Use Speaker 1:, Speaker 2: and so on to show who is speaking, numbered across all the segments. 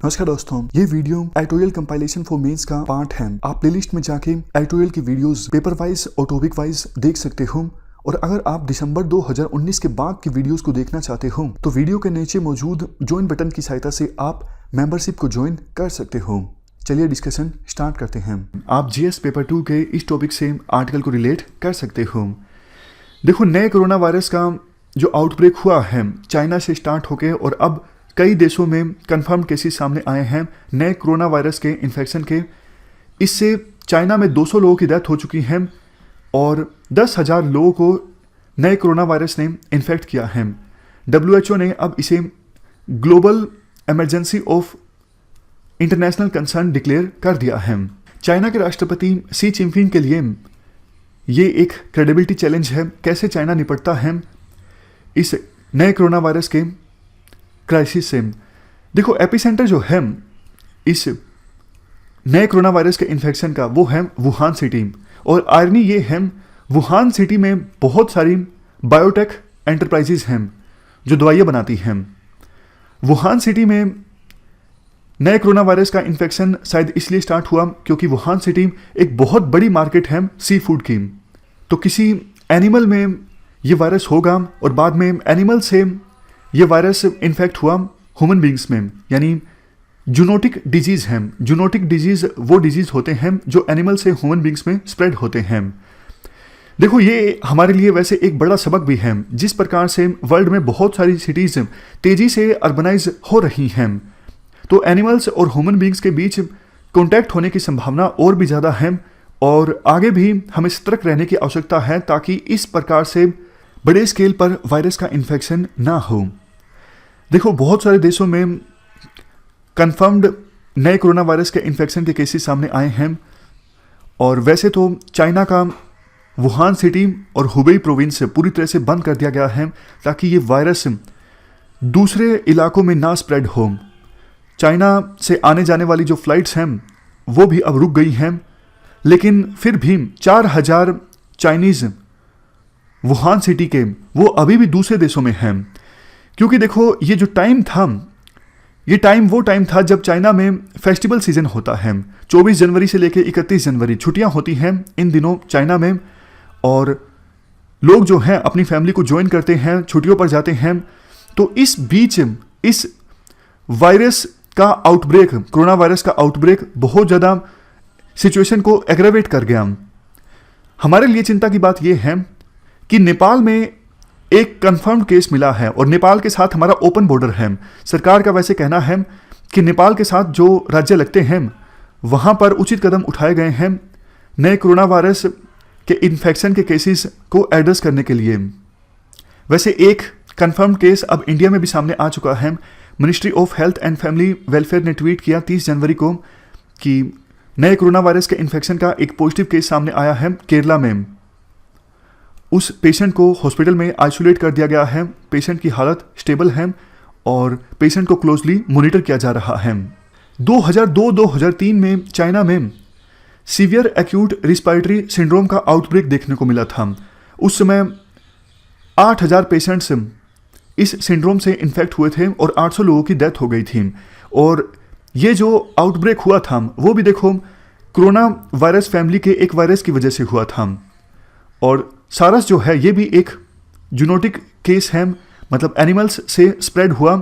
Speaker 1: नमस्कार दोस्तों, ये video editorial compilation for mains का पार्ट है। आप प्लेलिस्ट में जाके एडिटोरियल की वीडियोस पेपर वाइज और टॉपिक वाइज देख सकते हो। और अगर आप दिसंबर 2019 के बाद की वीडियोस को देखना चाहते हो तो वीडियो के नीचे मौजूद ज्वाइन बटन की सहायता से आप मेंबरशिप को ज्वाइन कर सकते हो। चलिए डिस्कशन स्टार्ट करते हैं। आप जीएस पेपर 2 के इस टॉपिक से आर्टिकल को रिलेट कर सकते हो। देखो, नए कोरोना वायरस का जो आउटब्रेक हुआ है चाइना से स्टार्ट होकर और अब कई देशों में कंफर्म केसेस सामने आए हैं नए कोरोना वायरस के इन्फेक्शन के। इससे चाइना में 200 लोगों की डेथ हो चुकी है और 10,000 लोगों को नए कोरोना वायरस ने इन्फेक्ट किया है। WHO ने अब इसे global emergency of international concern declare कर दिया है। चाइना के राष्ट्रपति शी चिनफिंग के लिए ये एक क्रेडिबिलिटी चैलेंज है, कैसे चाइना निपटता है इस नए कोरोना वायरस के क्राइसिस से। देखो, एपिसेंटर जो है इस नए कोरोना वायरस के इन्फेक्शन का वो है वुहान सिटी। और आयरनी ये है, वुहान सिटी में बहुत सारी बायोटेक एंटरप्राइजेज हैं जो दवाइयाँ बनाती हैं। वुहान सिटी में नए कोरोना वायरस का इन्फेक्शन शायद इसलिए स्टार्ट हुआ क्योंकि वुहान सिटी एक बहुत बड़ी मार्केट है सी फूड की। तो किसी एनिमल में ये वायरस होगा और बाद में एनिमल से ये वायरस इन्फेक्ट हुआ ह्यूमन बींग्स में, यानी जूनोटिक डिजीज़ है। जूनोटिक डिजीज़ वो डिजीज़ होते हैं जो एनिमल से ह्यूमन बींग्स में स्प्रेड होते हैं। देखो, ये हमारे लिए वैसे एक बड़ा सबक भी है, जिस प्रकार से वर्ल्ड में बहुत सारी सिटीज़ तेज़ी से अर्बनाइज हो रही हैं तो एनिमल्स और ह्यूमन बींग्स के बीच कॉन्टैक्ट होने की संभावना और भी ज़्यादा है। और आगे भी हमें सतर्क रहने की आवश्यकता है ताकि इस प्रकार से बड़े स्केल पर वायरस का इन्फेक्शन ना हो। देखो, बहुत सारे देशों में कंफर्म्ड नए कोरोना वायरस के इन्फेक्शन के केसेस सामने आए हैं। और वैसे तो चाइना का वुहान सिटी और हुबेई प्रोविंस पूरी तरह से बंद कर दिया गया है ताकि ये वायरस दूसरे इलाकों में ना स्प्रेड हो। चाइना से आने जाने वाली जो फ्लाइट्स हैं वो भी अब रुक गई हैं, लेकिन फिर भी 4,000 चाइनीज़ वुहान सिटी के वो अभी भी दूसरे देशों में हैं। क्योंकि देखो, ये जो टाइम था वो टाइम था जब चाइना में फेस्टिवल सीजन होता है। 24 जनवरी से लेकर 31 जनवरी छुट्टियां होती हैं इन दिनों चाइना में। और लोग जो हैं अपनी फैमिली को ज्वाइन करते हैं, छुट्टियों पर जाते हैं। तो इस बीच इस वायरस का आउटब्रेक, कोरोना वायरस का आउटब्रेक बहुत ज़्यादा सिचुएशन को एग्रेवेट कर गया। हमारे लिए चिंता की बात यह है कि नेपाल में एक कंफर्म्ड केस मिला है और नेपाल के साथ हमारा ओपन बॉर्डर है। सरकार का वैसे कहना है कि नेपाल के साथ जो राज्य लगते हैं वहाँ पर उचित कदम उठाए गए हैं नए कोरोना वायरस के इन्फेक्शन के केसेस को एड्रेस करने के लिए। वैसे एक कंफर्म्ड केस अब इंडिया में भी सामने आ चुका है। Ministry of health and family welfare ने ट्वीट किया 30 जनवरी को कि नए कोरोना वायरस के इन्फेक्शन का एक पॉजिटिव केस सामने आया है केरला में। उस पेशेंट को हॉस्पिटल में आइसोलेट कर दिया गया है। पेशेंट की हालत स्टेबल है और पेशेंट को क्लोजली मॉनिटर किया जा रहा है। 2002-2003 में चाइना में सीवियर एक्यूट रिस्पायरेटरी सिंड्रोम का आउटब्रेक देखने को मिला था। उस समय 8,000 पेशेंट्स इस सिंड्रोम से इन्फेक्ट हुए थे और 800 लोगों की डेथ हो गई थी। और ये जो आउटब्रेक हुआ था वो भी देखो कोरोना वायरस फैमिली के एक वायरस की वजह से हुआ था। और सारस जो है ये भी एक जूनोटिक केस है, मतलब एनिमल्स से स्प्रेड हुआ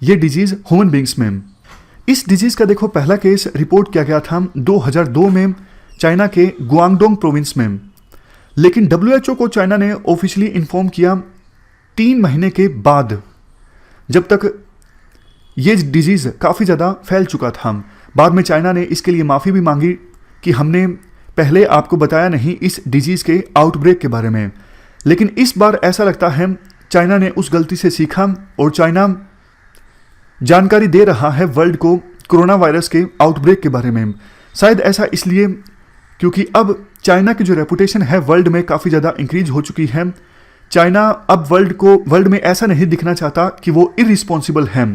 Speaker 1: ये डिजीज़ ह्यूमन बींग्स में। इस डिजीज़ का देखो पहला केस रिपोर्ट किया गया था 2002 में चाइना के गुआंगडोंग प्रोविंस में। लेकिन WHO को चाइना ने ऑफिशियली इन्फॉर्म किया 3 महीने के बाद, जब तक ये डिजीज़ काफ़ी ज़्यादा फैल चुका था। बाद में चाइना ने इसके लिए माफ़ी भी मांगी कि हमने पहले आपको बताया नहीं इस डिजीज़ के आउटब्रेक के बारे में। लेकिन इस बार ऐसा लगता है चाइना ने उस गलती से सीखा और चाइना जानकारी दे रहा है वर्ल्ड को कोरोना वायरस के आउटब्रेक के बारे में। शायद ऐसा इसलिए क्योंकि अब चाइना की जो रेपुटेशन है वर्ल्ड में काफ़ी ज़्यादा इंक्रीज हो चुकी है। चाइना अब वर्ल्ड में ऐसा नहीं दिखना चाहता कि वो इररिस्पॉन्सिबल है।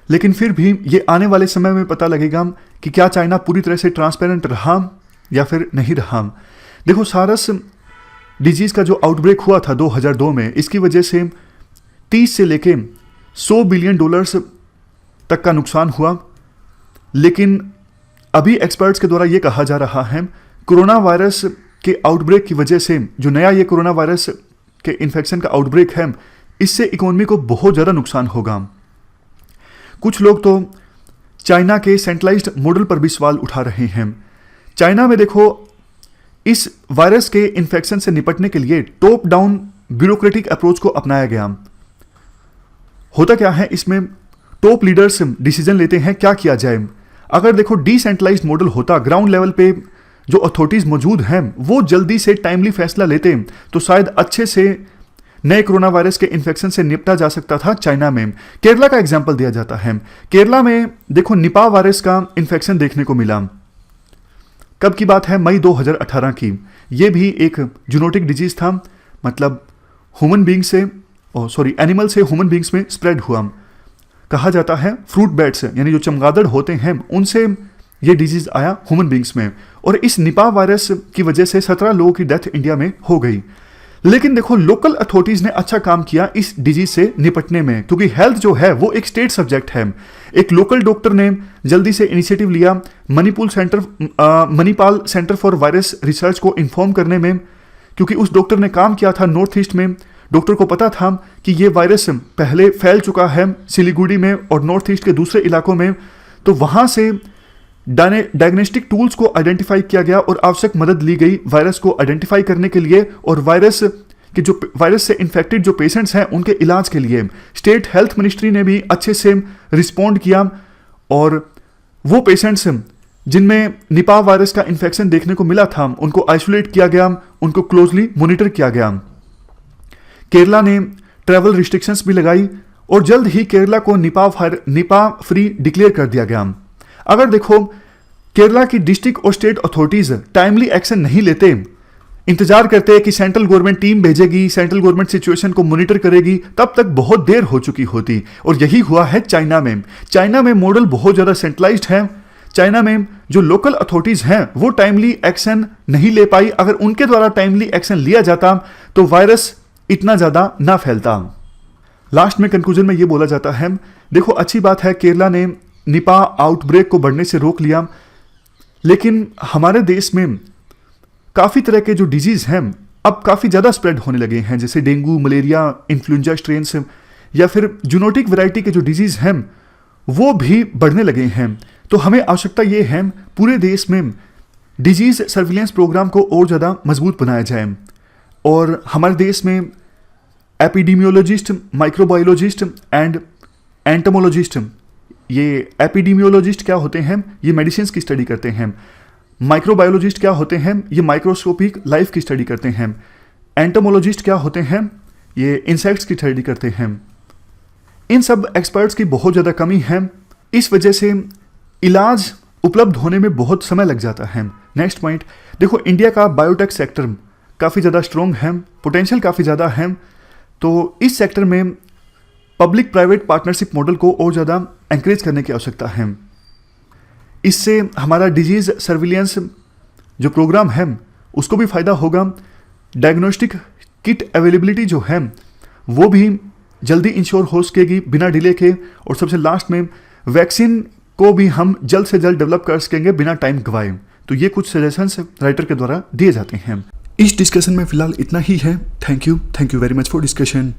Speaker 1: लेकिन फिर भी ये आने वाले समय में पता लगेगा कि क्या चाइना पूरी तरह से ट्रांसपेरेंट रहा या फिर नहीं रहा। देखो, सारस डिजीज़ का जो आउटब्रेक हुआ था 2002 में, इसकी वजह से 30 से लेके $100 बिलियन तक का नुकसान हुआ लेकिन अभी एक्सपर्ट्स के द्वारा ये कहा जा रहा है कोरोना वायरस के आउटब्रेक की वजह से, जो नया ये कोरोना वायरस के इन्फेक्शन का आउटब्रेक है, इससे इकोनॉमी को बहुत ज़्यादा नुकसान होगा। कुछ लोग तो चाइना के सेंट्रलाइज्ड मॉडल पर भी सवाल उठा रहे हैं। चाइना में देखो, इस वायरस के इन्फेक्शन से निपटने के लिए टॉप डाउन ब्यूरोक्रेटिक अप्रोच को अपनाया गया। होता क्या है, इसमें टॉप लीडर्स डिसीजन लेते हैं क्या किया जाए। अगर देखो डिसेंट्रलाइज्ड मॉडल होता, ग्राउंड लेवल पे जो अथॉरिटीज मौजूद हैं वो जल्दी से टाइमली फैसला लेते, तो शायद अच्छे से नए कोरोना वायरस के इन्फेक्शन से निपटा जा सकता था। चाइना में केरला का एग्जाम्पल दिया जाता है। केरला में देखो निपा वायरस का इन्फेक्शन देखने को मिला। कब की बात है? मई 2018 की। ये भी एक जूनोटिक डिजीज था, मतलब ह्यूमन बींग से एनिमल से ह्यूमन बींग्स में स्प्रेड हुआ। कहा जाता है फ्रूट बैट्स यानी जो चमगादड़ होते हैं उनसे ये डिजीज आया ह्यूमन बींग्स में, और इस निपा वायरस की वजह से 17 लोगों की डेथ इंडिया में हो गई। लेकिन देखो लोकल अथॉरिटीज ने अच्छा काम किया इस डिजीज से निपटने में, क्योंकि हेल्थ जो है वो एक स्टेट सब्जेक्ट है। एक लोकल डॉक्टर ने जल्दी से इनिशिएटिव लिया Manipal centre for virus research को इन्फॉर्म करने में, क्योंकि उस डॉक्टर ने काम किया था नॉर्थ ईस्ट में। डॉक्टर को पता था कि ये वायरस पहले फैल चुका है सिलीगुड़ी में और नॉर्थ ईस्ट के दूसरे इलाकों में, तो वहां से डायग्नोस्टिक टूल्स को आइडेंटिफाई किया गया और आवश्यक मदद ली गई वायरस को आइडेंटिफाई करने के लिए, और वायरस से इन्फेक्टेड जो पेशेंट्स हैं उनके इलाज के लिए स्टेट हेल्थ मिनिस्ट्री ने भी अच्छे से रिस्पॉन्ड किया, और वो पेशेंट्स जिनमें निपा वायरस का इन्फेक्शन देखने को मिला था उनको आइसोलेट किया गया, उनको क्लोजली मॉनिटर किया गया। केरला ने ट्रैवल रिस्ट्रिक्शंस भी लगाई और जल्द ही केरला को निपा फ्री डिक्लेयर कर दिया गया। अगर देखो केरला की डिस्ट्रिक्ट और स्टेट अथॉरिटीज टाइमली एक्शन नहीं लेते, इंतजार करते हैं कि सेंट्रल गवर्नमेंट टीम भेजेगी, सेंट्रल गवर्नमेंट सिचुएशन को मॉनिटर करेगी, तब तक बहुत देर हो चुकी होती। और यही हुआ है चाइना में। चाइना में मॉडल बहुत ज्यादा सेंट्रलाइज्ड है। चाइना में जो लोकल अथॉरिटीज हैं वो टाइमली एक्शन नहीं ले पाई। अगर उनके द्वारा टाइमली एक्शन लिया जाता तो वायरस इतना ज्यादा ना फैलता। लास्ट में कंक्लूजन में ये बोला जाता है, देखो अच्छी बात है केरला ने निपा आउटब्रेक को बढ़ने से रोक लिया, लेकिन हमारे देश में काफी तरह के जो डिजीज हैं अब काफी ज्यादा स्प्रेड होने लगे हैं, जैसे डेंगू, मलेरिया, इन्फ्लुएंजा स्ट्रेन्स या फिर जूनोटिक वैरायटी के जो डिजीज हैं वो भी बढ़ने लगे हैं। तो हमें आवश्यकता ये है पूरे देश में डिजीज सर्विलेंस प्रोग्राम को और ज्यादा मजबूत बनाया जाए, और हमारे देश में एपिडेमियोलॉजिस्ट, माइक्रोबायोलॉजिस्ट एंड एंटोमोलॉजिस्ट, ये एपिडेमियोलॉजिस्ट क्या होते हैं, ये मेडिसिन की स्टडी करते हैं। माइक्रोबायोलॉजिस्ट क्या होते हैं, ये माइक्रोस्कोपिक लाइफ की स्टडी करते हैं। एंटोमोलॉजिस्ट क्या होते हैं, ये इंसेक्ट्स की स्टडी करते हैं। इन सब एक्सपर्ट्स की बहुत ज़्यादा कमी है, इस वजह से इलाज उपलब्ध होने में बहुत समय लग जाता है। नेक्स्ट पॉइंट, देखो इंडिया का बायोटेक सेक्टर काफ़ी ज़्यादा स्ट्रॉन्ग है, पोटेंशियल काफ़ी ज़्यादा है, तो इस सेक्टर में पब्लिक प्राइवेट पार्टनरशिप मॉडल को और ज़्यादा एंकरेज करने की आवश्यकता है। इससे हमारा डिजीज सर्विलेंस जो प्रोग्राम है उसको भी फायदा होगा। डायग्नोस्टिक किट अवेलेबिलिटी जो है वो भी जल्दी इंश्योर हो सकेगी बिना डिले के, और सबसे लास्ट में वैक्सीन को भी हम जल्द से जल्द डेवलप कर सकेंगे बिना टाइम गवाए। तो ये कुछ सजेशंस राइटर के द्वारा दिए जाते हैं। इस डिस्कशन में फिलहाल इतना ही है। Thank you very much for discussion.